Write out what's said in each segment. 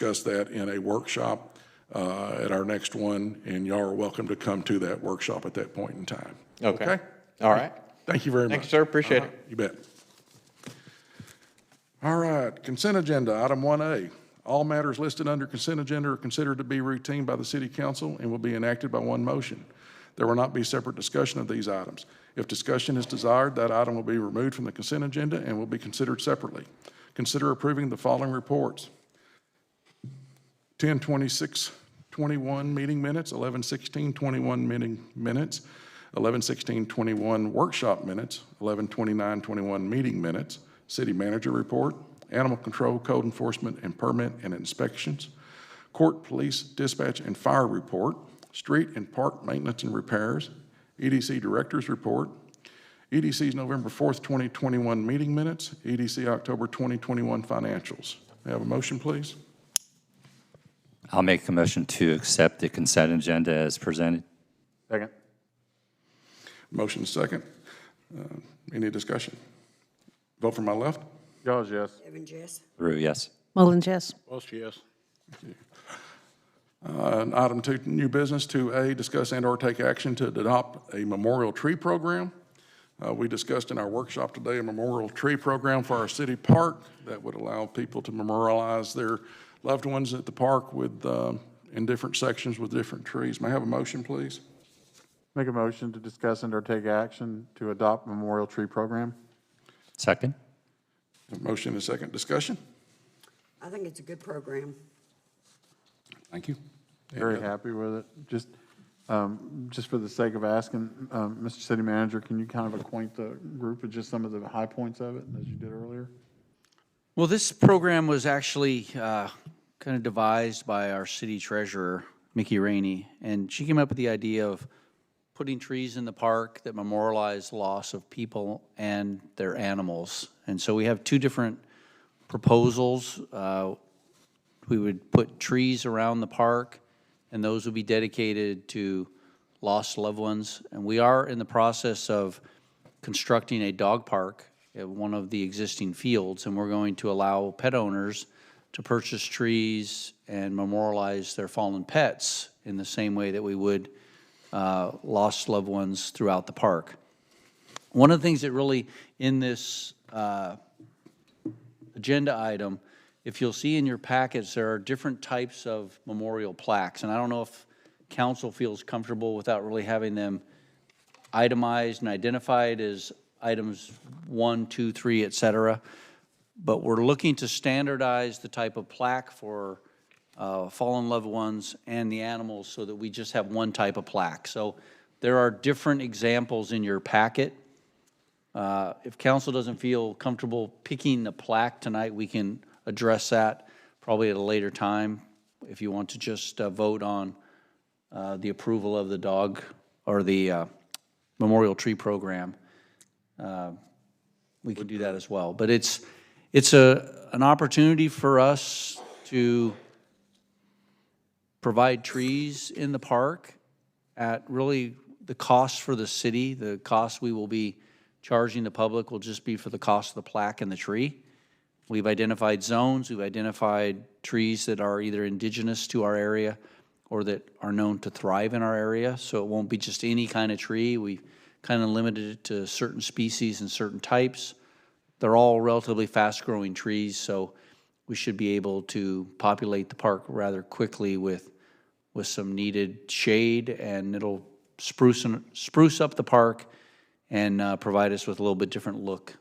discuss that in a workshop at our next one, and y'all are welcome to come to that workshop at that point in time. Okay. All right. Thank you very much. Thanks, sir. Appreciate it. You bet. All right, consent agenda, item 1A. All matters listed under consent agenda are considered to be routine by the City Council and will be enacted by one motion. There will not be separate discussion of these items. If discussion is desired, that item will be removed from the consent agenda and will be considered separately. Consider approving the following reports. 10/26/21 meeting minutes, 11/16/21 meeting minutes, 11/16/21 workshop minutes, 11/29/21 meeting minutes, city manager report, animal control, code enforcement, and permit and inspections, court, police, dispatch, and fire report, street and park maintenance and repairs, EDC director's report, EDC's November 4th, 2021 meeting minutes, EDC October 2021 financials. May I have a motion, please? I'll make a motion to accept the consent agenda as presented. Second. Motion second. Any discussion? Vote from my left. Jaws, yes. Evans, yes. Rue, yes. Mullins, yes. Welch, yes. Item 2, new business. 2A, discuss and/or take action to adopt a memorial tree program. We discussed in our workshop today a memorial tree program for our city park that would allow people to memorialize their loved ones at the park with in different sections with different trees. May I have a motion, please? Make a motion to discuss and or take action to adopt memorial tree program. Second? A motion and a second. Discussion? I think it's a good program. Thank you. Very happy with it. Just for the sake of asking, Mr. City Manager, can you kind of acquaint the group with just some of the high points of it as you did earlier? Well, this program was actually kind of devised by our city treasurer, Mickey Rainey, and she came up with the idea of putting trees in the park that memorialize loss of people and their animals. And so we have two different proposals. We would put trees around the park, and those would be dedicated to lost loved ones. And we are in the process of constructing a dog park at one of the existing fields, and we're going to allow pet owners to purchase trees and memorialize their fallen pets in the same way that we would lost loved ones throughout the park. One of the things that really in this agenda item, if you'll see in your packets, there are different types of memorial plaques, and I don't know if council feels comfortable without really having them itemized and identified as items 1, 2, 3, et cetera. But we're looking to standardize the type of plaque for fallen loved ones and the animals so that we just have one type of plaque. So there are different examples in your packet. If council doesn't feel comfortable picking the plaque tonight, we can address that probably at a later time. If you want to just vote on the approval of the dog or the memorial tree program, we can do that as well. But it's an opportunity for us to provide trees in the park at really the cost for the city. The cost we will be charging the public will just be for the cost of the plaque and the tree. We've identified zones, we've identified trees that are either indigenous to our area or that are known to thrive in our area, so it won't be just any kind of tree. We kind of limited it to certain species and certain types. They're all relatively fast-growing trees, so we should be able to populate the park rather quickly with some needed shade, and it'll spruce up the park and provide us with a little bit different look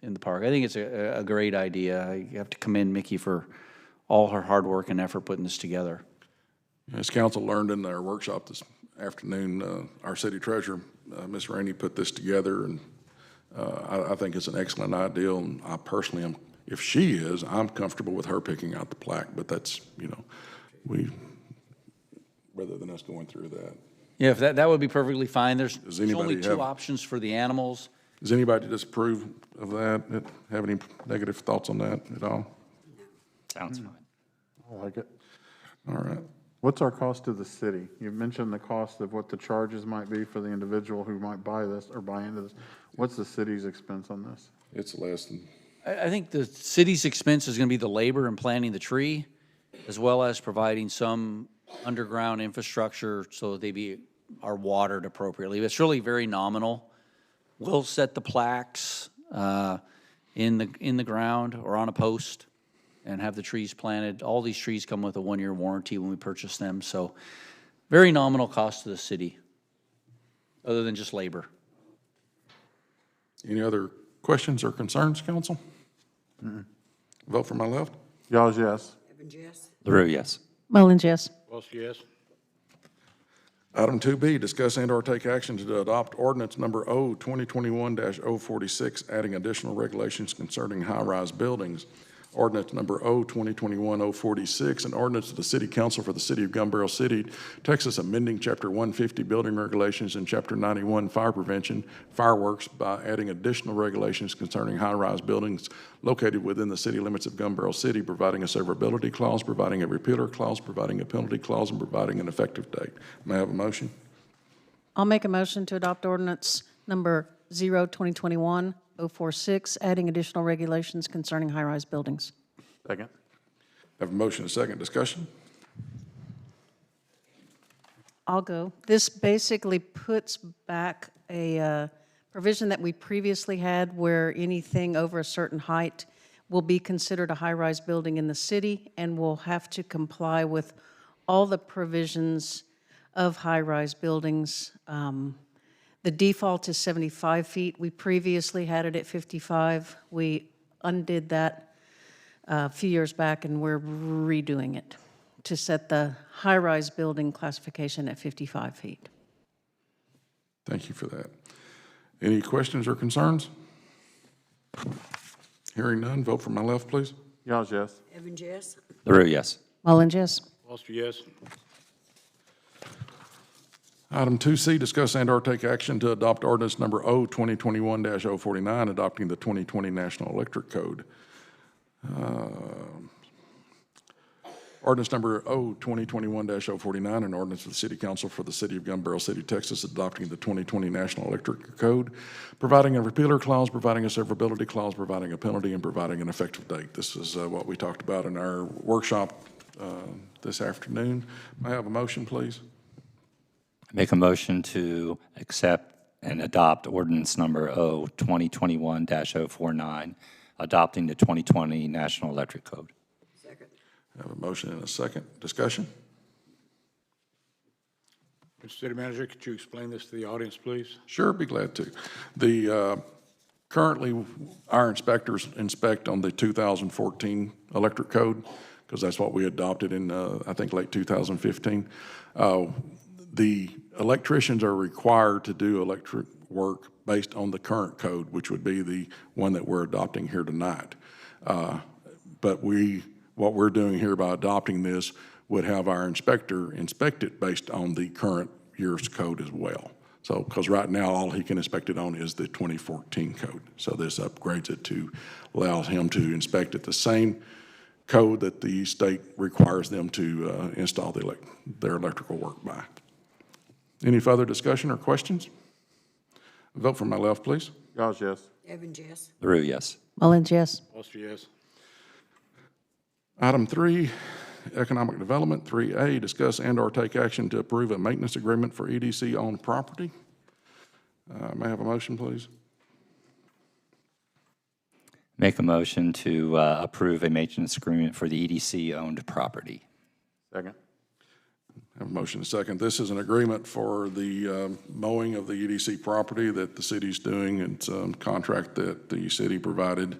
in the park. I think it's a great idea. You have to commend Mickey for all her hard work and effort putting this together. As council learned in our workshop this afternoon, our city treasurer, Ms. Rainey, put this together, and I think it's an excellent idea, and I personally am, if she is, I'm comfortable with her picking out the plaque, but that's, rather than us going through that. Yeah, if that would be perfectly fine. There's only anybody two have- options for the animals. Does anybody disapprove of that? Have any negative thoughts on that at all? Sounds fine. I like it. All right. What's our cost to the city? You mentioned the cost of what the charges might be for the individual who might buy this or buy into this. What's the city's expense on this? It's less than, I think the city's expense is going to be the labor and planting the tree, as well as providing some underground infrastructure so are watered appropriately. It's really very nominal. We'll set the plaques in the ground or on a post and have the trees planted. All these trees come with a 1-year warranty when we purchase them, so very nominal cost to the city, other than just labor. Any other questions or concerns, council? Vote for my left. Yawns, yes. Evans, yes. LaRue, yes. Mullins, yes. Wilson, yes. Item 2B, discuss and/or take action to adopt ordinance number O 2021-046, adding additional regulations concerning high-rise buildings. Ordinance number O 2021-046, an ordinance of the City Council for the City of Gun Barrel City, Texas, amending Chapter 150 Building Regulations and Chapter 91 Fire Prevention, Fireworks by adding additional regulations concerning high-rise buildings located within the city limits of Gun Barrel City, providing a severability clause, providing a repealer clause, providing a penalty clause, and providing an effective date. May I have a motion? I'll make a motion to adopt ordinance number 0-2021-046, adding additional regulations concerning high-rise buildings. Second. Have a motion and a second. Discussion? I'll go. This basically puts back a provision that we previously had where anything over a certain height will be considered a high-rise building in the city and will have to comply with all the provisions of high-rise buildings. The default is 75 feet. We previously had it at 55. We undid that a few years back, and we're redoing it to set the high-rise building classification at 55 feet. Thank you for that. Any questions or concerns? Hearing none, vote for my left, please. Yawns, yes. Evans, yes. LaRue, yes. Mullins, yes. Wilson, yes. Item 2C, discuss and/or take action to adopt ordinance number O 2021-049, adopting the 2020 National Electric Code. Ordinance number O 2021-049, an ordinance of the City Council for the City of Gun Barrel City, Texas, adopting the 2020 National Electric Code, providing a repealer clause, providing a severability clause, providing a penalty, and providing an effective date. This is what we talked about in our workshop this afternoon. May I have a motion, please? Make a motion to accept and adopt ordinance number O 2021-049, adopting the 2020 National Electric Code. Second. I have a motion and a second. Discussion? Mr. City Manager, could you explain this to the audience, please? Sure, be glad to. Currently, our inspectors inspect on the 2014 electric code, because that's what we adopted in, I think, late 2015. The electricians are required to do electric work based on the current code, which would be the one that we're adopting here tonight. But what we're doing here by adopting this would have our inspector inspect it based on the current year's code as well. So, because right now, all he can inspect it on is the 2014 code. So this upgrades it to allow him to inspect at the same code that the state requires them to install their electrical work by. Any further discussion or questions? Vote for my left, please. Yawns, yes. Evans, yes. LaRue, yes. Mullins, yes. Wilson, yes. Item 3, Economic Development. 3A, discuss and/or take action to approve a maintenance agreement for EDC-owned property. May I have a motion, please? Make a motion to approve a maintenance agreement for the EDC-owned property. Second. I have a motion and a second. This is an agreement for the mowing of the EDC property that the city's doing. It's a contract that the city provided,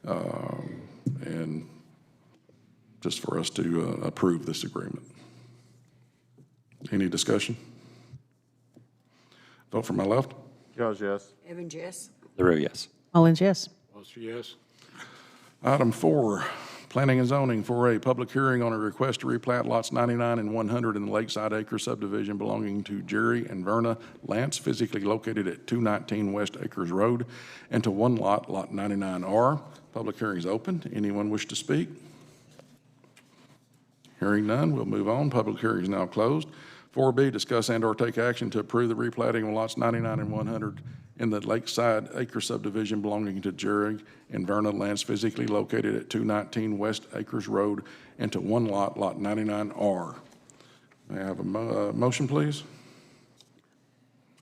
and just for us to approve this agreement. Any discussion? Vote for my left. Yawns, yes. Evans, yes. LaRue, yes. Mullins, yes. Wilson, yes. Item 4, Planning and Zoning. 4A, public hearing on a request to replat lots 99 and 100 in the Lakeside Acre subdivision belonging to Jerry and Verna Lance, physically located at 219 West Acres Road, and to one lot, Lot 99R. Public hearing is open. Anyone wish to speak? Hearing none, we'll move on. Public hearing is now closed. 4B, discuss and/or take action to approve the replatting of lots 99 and 100 in the lakeside Acre subdivision belonging to Jerry and Verna lands physically located at 219 West Acres Road into one lot, Lot 99R. May I have a motion, please?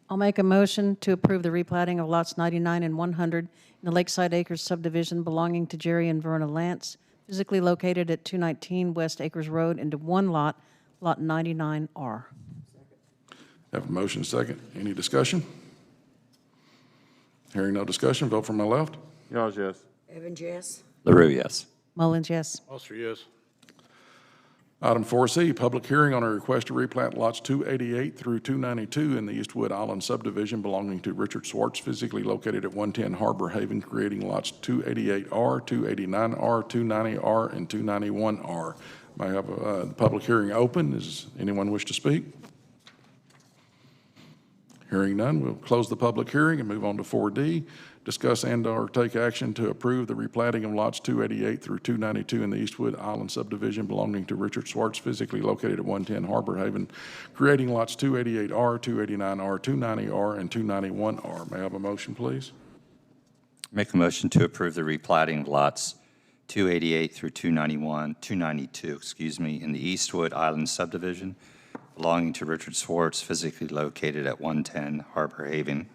I'll make a motion to approve the replatting of lots 99 and 100 in the Lakeside Acres subdivision belonging to Jerry and Verna Lance, physically located at 219 West Acres Road into one lot, Lot 99R. Have a motion second. Any discussion? Hearing no discussion, vote from my left. Yaws, yes. Evans, yes. LaRue, yes. Mullins, yes. Foster, yes. Item 4C, public hearing on a request to replat lots 288 through 292 in the Eastwood Island subdivision belonging to Richard Schwartz, physically located at 110 Harbor Haven, creating lots 288R, 289R, 290R, and 291R. May I have the public hearing open? Does anyone wish to speak? Hearing none, we'll close the public hearing and move on to 4D. Discuss and/or take action to approve the replatting of lots 288 through 292 in the Eastwood Island subdivision belonging to Richard Schwartz, physically located at 110 Harbor Haven, creating lots 288R, 289R, 290R, and 291R. May I have a motion, please? Make a motion to approve the replatting of lots 288 through 292, in the Eastwood Island subdivision belonging to Richard Schwartz, physically located at 110 Harbor Haven,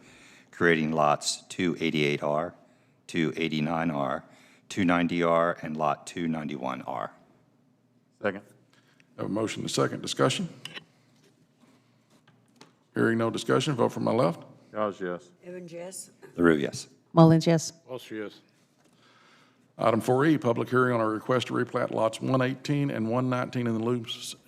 creating lots 288R, 289R, 290R, and Lot 291R. Second. Have a motion and a second. Discussion? Hearing no discussion, vote from my left. Yaws, yes. Evans, yes. LaRue, yes. Mullins, yes. Foster, yes. Item 4E, public hearing on a request to replat lots 118 and 119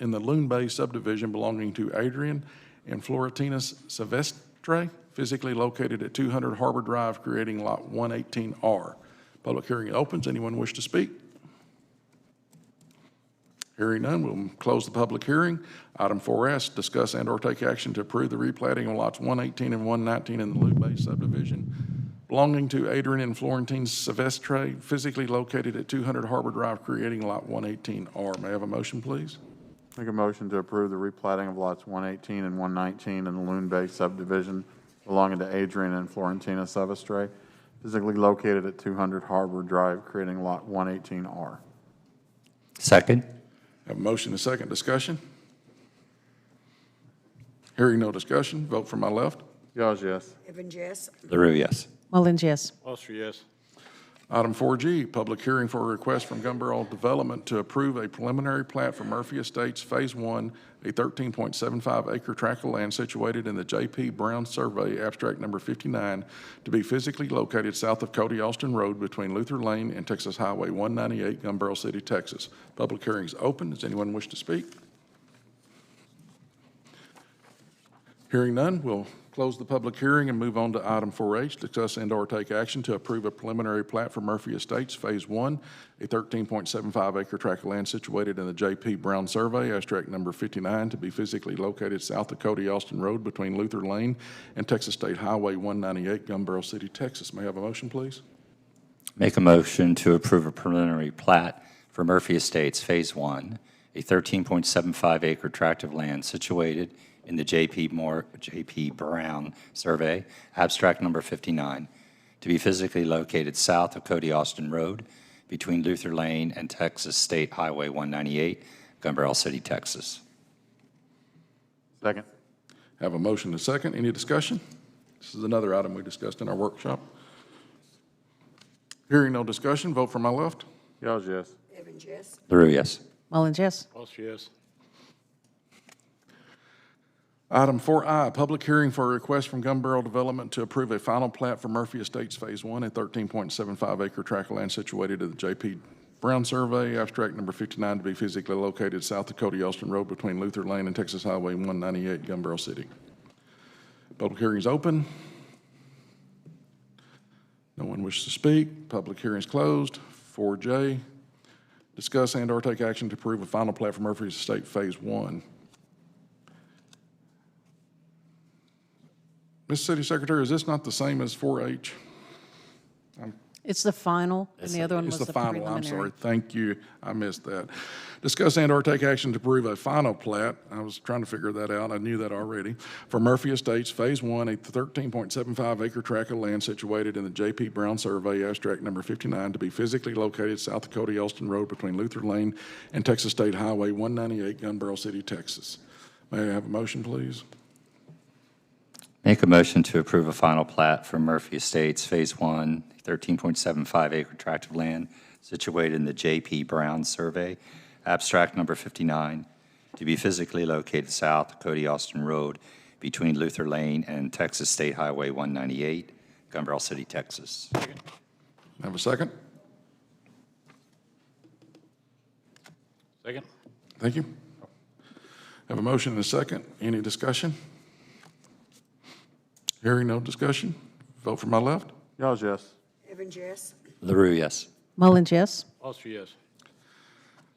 in the Loon Bay subdivision belonging to Adrian and Florentina Silvestre, physically located at 200 Harbor Drive, creating Lot 118R. Public hearing opens. Anyone wish to speak? Hearing none, we'll close the public hearing. Item 4S, discuss and/or take action to approve the replatting of lots 118 and 119 in the Loon Bay subdivision belonging to Adrian and Florentine Silvestre, physically located at 200 Harbor Drive, creating Lot 118R. May I have a motion, please? Make a motion to approve the replatting of lots 118 and 119 in the Loon Bay subdivision belonging to Adrian and Florentina Silvestre, physically located at 200 Harbor Drive, creating Lot 118R. Second? Have a motion and a second. Discussion? Hearing no discussion, vote from my left. Yaws, yes. Evans, yes. LaRue, yes. Mullins, yes. Foster, yes. Item 4G, public hearing for a request from Gumbel Development to approve a preliminary plat for Murphy Estates Phase 1, a 13.75 acre tract of land situated in the J.P. Brown Survey, abstract number 59, to be physically located south of Cody Austin Road between Luther Lane and Texas Highway 198, Gumbel City, Texas. Public hearing is open. Does anyone wish to speak? Hearing none, we'll close the public hearing and move on to item 4H, discuss and/or take action to approve a preliminary plat for Murphy Estates Phase 1, a 13.75 acre tract of land situated in the J.P. Brown Survey, abstract number 59, to be physically located south of Cody Austin Road between Luther Lane and Texas State Highway 198, Gumbel City, Texas. May I have a motion, please? Make a motion to approve a preliminary plat for Murphy Estates Phase 1, a 13.75 acre tract of land situated in the J.P. Brown Survey, abstract number 59, to be physically located south of Cody Austin Road between Luther Lane and Texas State Highway 198, Gumbel City, Texas. Second. Have a motion and a second. Any discussion? This is another item we discussed in our workshop. Hearing no discussion, vote from my left. Yaws, yes. Evans, yes. LaRue, yes. Mullins, yes. Foster, yes. Item 4I, public hearing for a request from Gumbel Development to approve a final plat for Murphy Estates Phase 1, a 13.75 acre tract of land situated at the J.P. Brown Survey, abstract number 59, to be physically located south of Cody Austin Road between Luther Lane and Texas Highway 198, Gumbel City. Public hearing is open. No one wishes to speak. Public hearing is closed. 4J, discuss and/or take action to approve a final plat for Murphy Estate Phase 1. Mr. City Secretary, is this not the same as 4H? It's the final, and the other one It's was the the final, I'm preliminary. sorry. Thank you. I missed that. Discuss and/or take action to approve a final plat. I was trying to figure that out. I knew that already. For Murphy Estates, Phase 1, a 13.75 acre tract of land situated in the J.P. Brown Survey, abstract number 59, to be physically located south of Cody Elston Road between Luther Lane and Texas State Highway 198, Gun Barrel City, Texas. May I have a motion, please? Make a motion to approve a final plat for Murphy Estates, Phase 1, 13.75 acre tract of land situated in the J.P. Brown Survey, abstract number 59, to be physically located south of Cody Austin Road between Luther Lane and Texas State Highway 198, Gun Barrel City, Texas. Have a second? Second? Thank you. Have a motion and a second. Any discussion? Hearing no discussion. Vote for my left. Yours, yes. Evans, yes. LaRue, yes. Mullins, yes. Foster, yes.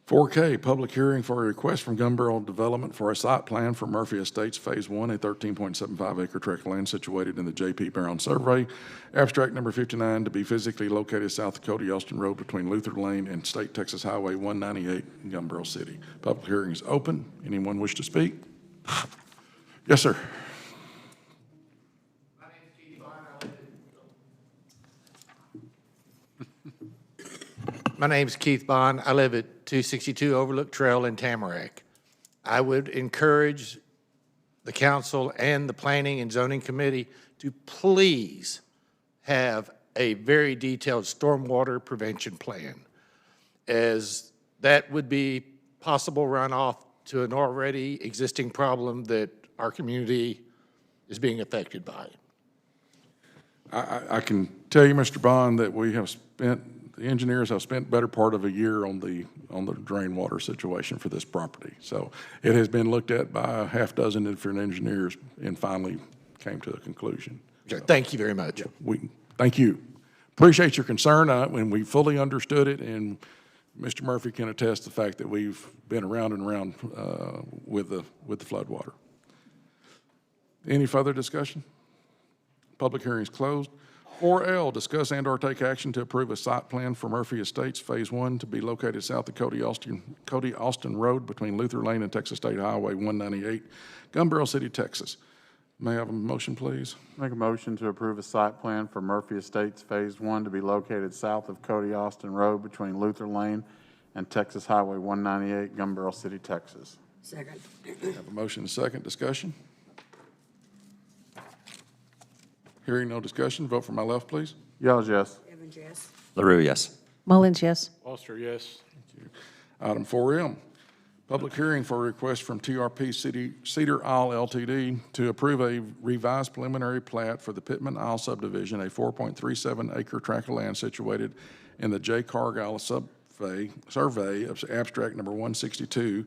4K, public hearing for a request from Gun Barrel Development for a site plan for Murphy Estates Phase 1, a 13.75 acre tract of land situated in the J.P. Brown Survey, abstract number 59, to be physically located south of Cody Elston Road between Luther Lane and State Texas Highway 198 in Gun Barrel City. Public hearing is open. Anyone wish to speak? Yes, sir. My name's Keith Bond. I live at 262 Overlook Trail in Tamarack. I would encourage the council and the Planning and Zoning Committee to please have a very detailed stormwater prevention plan, as that would be possible runoff to an already existing problem that our community is being affected by. I can tell you, Mr. Bond, that the engineers have spent better part of a year on the drain water situation for this property. So it has been looked at by a half dozen different engineers and finally came to a conclusion. Okay, thank you very much. Thank you. Appreciate your concern, and we fully understood it, and Mr. Murphy can attest to the fact that we've been around and around with the floodwater. Any further discussion? Public hearing is closed. 4L, discuss and/or take action to approve a site plan for Murphy Estates Phase 1 to be located south of Cody Austin Road between Luther Lane and Texas State Highway 198, Gun Barrel City, Texas. May I have a motion, please? Make a motion to approve a site plan for Murphy Estates Phase 1 to be located south of Cody Austin Road between Luther Lane and Texas Highway 198, Gun Barrel City, Texas. Second. Have a motion and a second. Discussion? Hearing no discussion, vote for my left, please. Yours, yes. Evans, yes. LaRue, yes. Mullins, yes. Foster, yes. Item 4M, public hearing for a request from TRP Cedar Isle LTD to approve a revised preliminary plat for the Pitman Isle Subdivision, a 4.37 acre tract of land situated in the J. Cargill survey of abstract number 162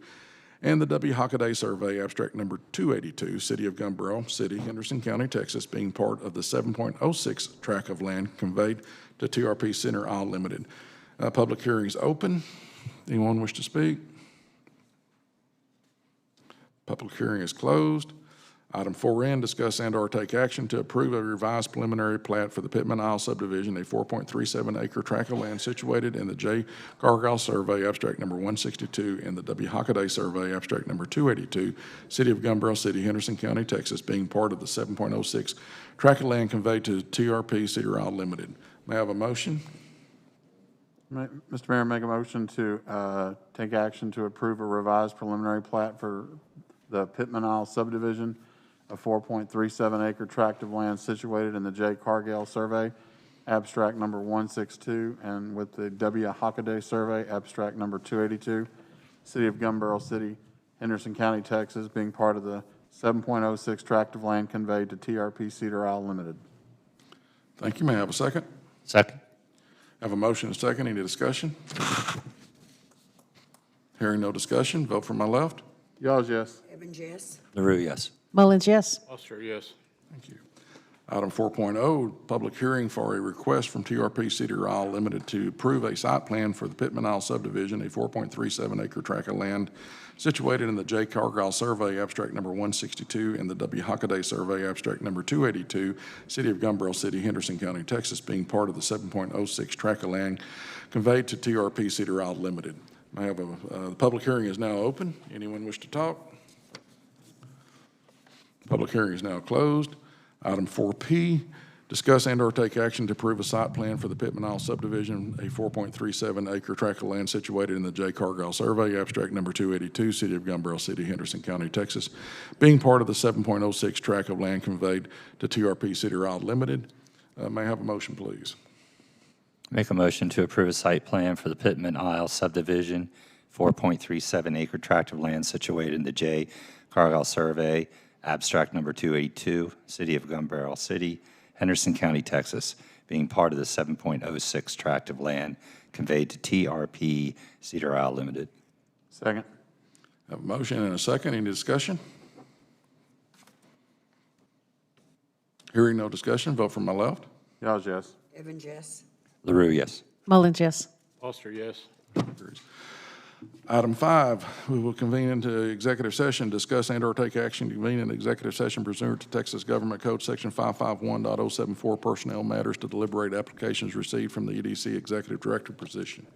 and the W. Hackaday survey abstract number 282, City of Gun Barrel City, Henderson County, Texas, being part of the 7.06 tract of land conveyed to TRP Cedar Isle Limited. Public hearing is open. Anyone wish to speak? Public hearing is closed. Item 4N, discuss and/or take action to approve a revised preliminary plat for the Pitman Isle subdivision, a 4.37 acre tract of land situated in the J. Cargill survey, abstract number 162, and the W. Hackaday survey, abstract number 282, City of Gun Barrel City, Henderson County, Texas, being part of the 7.06 tract of land conveyed to TRP Cedar Isle Limited. May I have a motion? Mr. Mayor, make a motion to take action to approve a revised preliminary plat for the Pitman Isle subdivision, a 4.37 acre tract of land situated in the J. Cargill survey, abstract number 162, and with the W. Hackaday survey, abstract number 282, City of Gun Barrel City, Henderson County, Texas, being part of the 7.06 tract of land conveyed to TRP Cedar Isle Limited. Thank you. May I have a second? Second. Have a motion and a second. Any discussion? Hearing no discussion, vote for my left. Yours, yes. Evans, yes. LaRue, yes. Mullins, yes. Foster, yes. Thank you. Item 4.0, public hearing for a request from TRP Cedar Isle Limited to approve a site plan for the Pitman Isle subdivision, a 4.37 acre tract of land situated in the J. Cargill Survey, abstract number 162, and the W. Hackaday Survey, abstract number 282, City of Gumbel City, Henderson County, Texas, being part of the 7.06 tract of land conveyed to TRP Cedar Isle Limited. May I have the public hearing is now open. Anyone wish to talk? Public hearing is now closed. Item 4P, discuss and/or take action to approve a site plan for the Pitman Isle subdivision, a 4.37 acre tract of land situated in the J. Cargill Survey, abstract number 282, City of Gumbel City, Henderson County, Texas, being part of the 7.06 tract of land conveyed to TRP Cedar Isle Limited. May I have a motion, please? Make a motion to approve a site plan for the Pitman Isle subdivision, 4.37 acre tract of land situated in the J. Cargill Survey, abstract number 282, City of Gumbel City, Henderson County, Texas, being part of the 7.06 tract of land conveyed to TRP Cedar Isle Limited. Second. Have a motion and a second. Any discussion? Hearing no discussion, vote from my left. Yawns, yes. Evans, yes. LaRue, yes. Mullins, yes. Foster, yes. Item 5, we will convene into executive session, discuss and/or take action to convene an executive session pursuant to Texas Government Code Section 551.074 personnel matters to deliberate applications received from the EDC Executive Director position.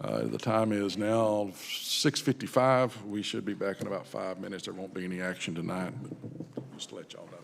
The time is now 6:55. We should be back in about 5 minutes. There won't be any action tonight, but just to let y'all know.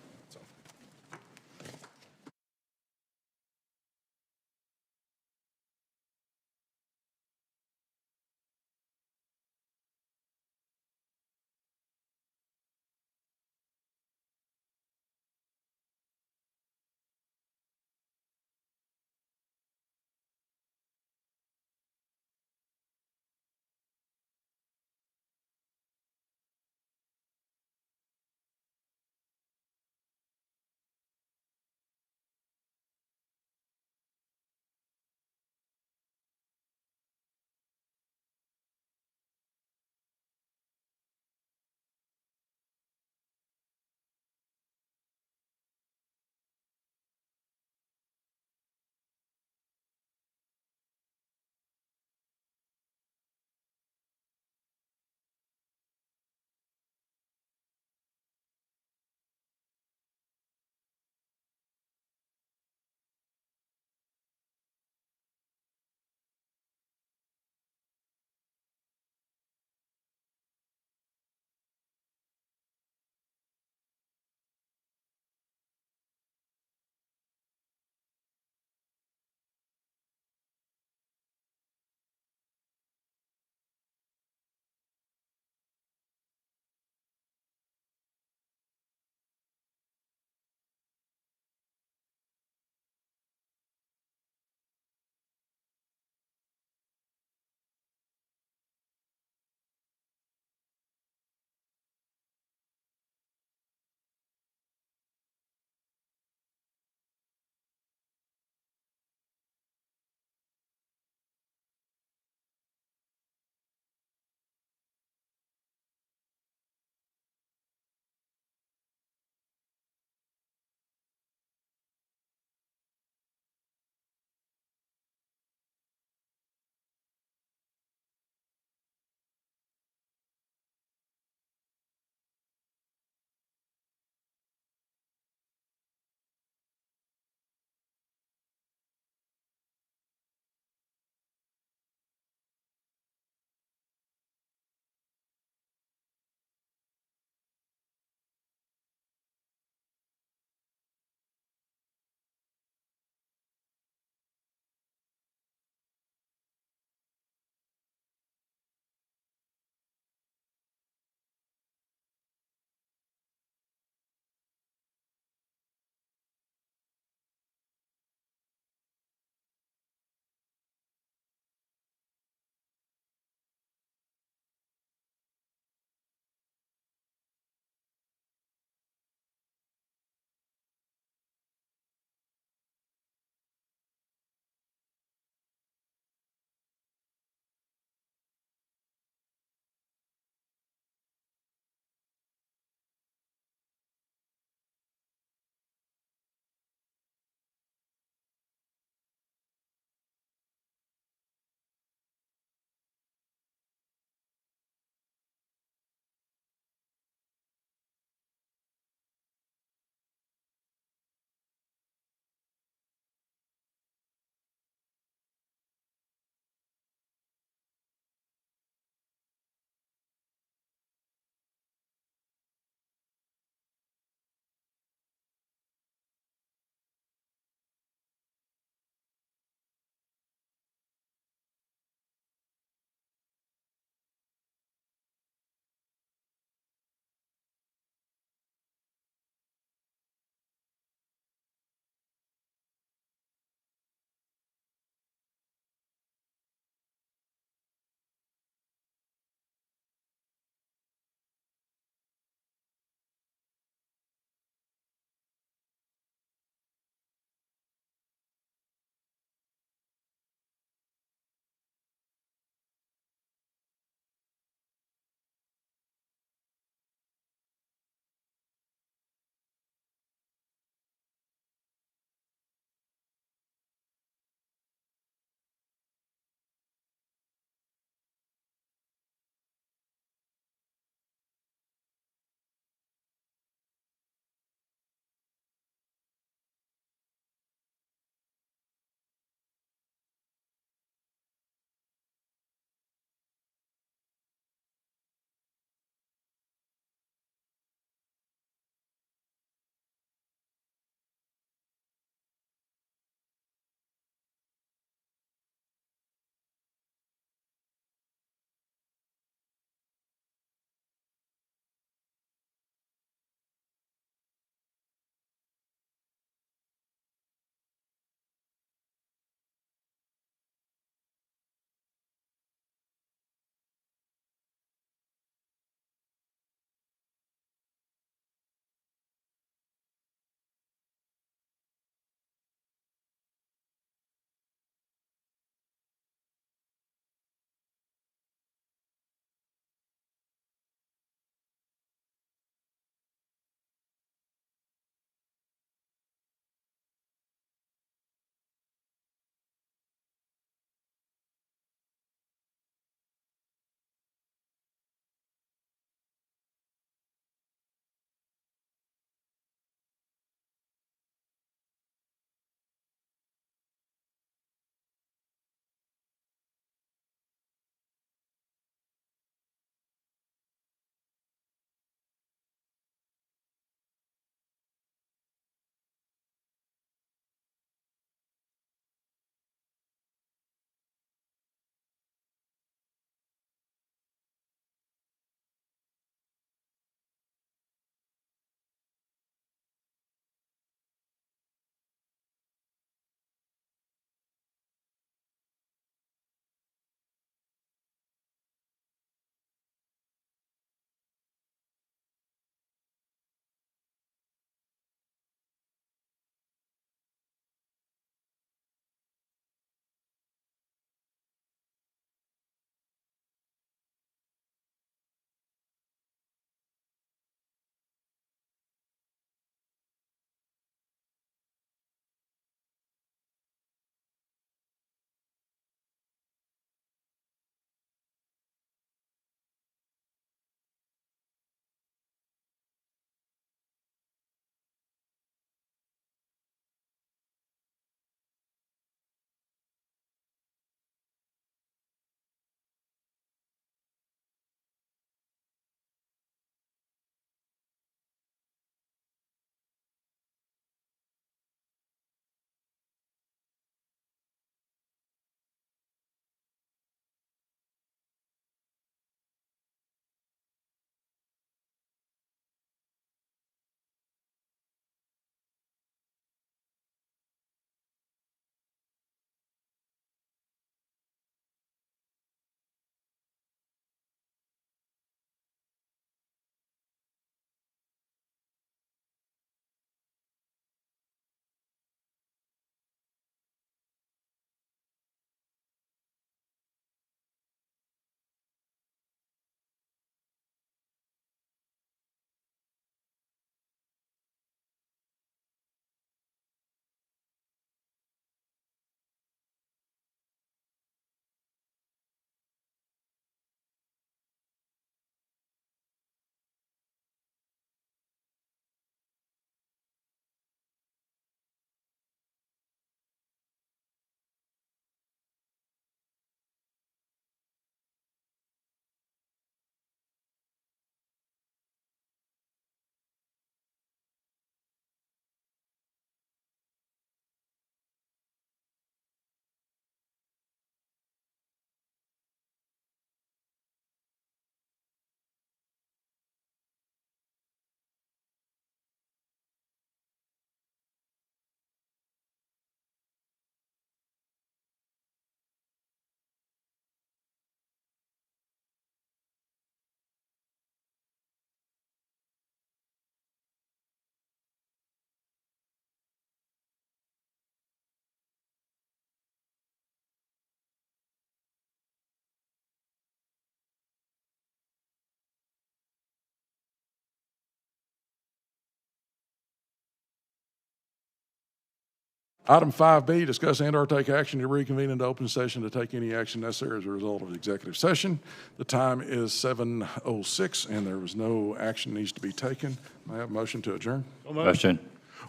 Item 5B, discuss and/or take action to reconvene into open session to take any action necessary as a result of the executive session. The time is 7:06, and there was no action needs to be taken. May I have a motion to adjourn? Motion.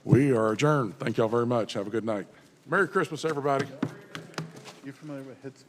We are adjourned. Thank y'all very much. Have a good night. Merry Christmas, everybody. You familiar with hits?